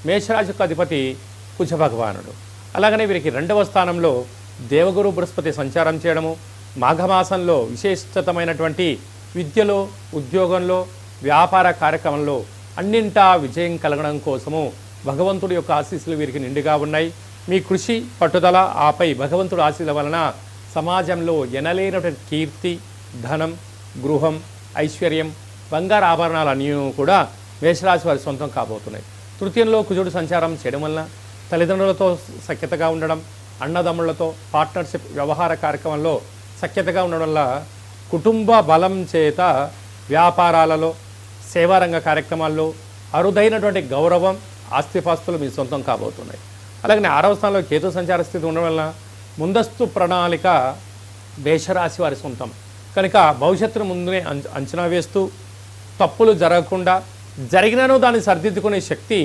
మేషరాశి యొక్క అధిపతి కుజ భగవానుడు. అలాగనే వీరికి 2వ స్థానంలో దేవగురు బృహస్పతి సంచారం చేయడము, మాఘమాసంలో విశేషతమైనటువంటి విద్యలో, ఉద్యోగంలో, వ్యాపార కార్యక్రమంలో అన్నింటా విజయం కలగడం కోసము భగవంతుడి యొక్క ఆశీస్సులు వీరికి నిండుగా ఉన్నాయి. మీ కృషి, పట్టుదల, ఆపై భగవంతుడి ఆశీస్సుల వలన సమాజంలో ఎనలేనటువంటి కీర్తి, ధనం, గృహం, ఐశ్వర్యం, బంగారు ఆభరణాలు అన్నీ కూడా మేషరాశి వారి సొంతం కాబోతున్నాయి. తృతీయంలో కుజుడు సంచారం చేయడం వలన తల్లిదండ్రులతో సఖ్యతగా ఉండడం, అన్నదమ్ముళ్లతో పార్ట్నర్షిప్ వ్యవహార కార్యక్రమంలో సఖ్యతగా ఉండడం వల్ల కుటుంబ బలం చేత వ్యాపారాలలో, సేవారంగ కార్యక్రమాల్లో అరుదైనటువంటి గౌరవం, ఆస్తిపాస్తులు మీ సొంతం కాబోతున్నాయి. అలాగే 6వ స్థానంలో కేతు సంచార స్థితి ఉండడం వలన ముందస్తు ప్రణాళిక మేషరాశి వారి సొంతం కనుక భవిష్యత్తును ముందునే అంచనా వేస్తూ తప్పులు జరగకుండా జరిగినను దాన్ని సరిదిద్దుకునే శక్తి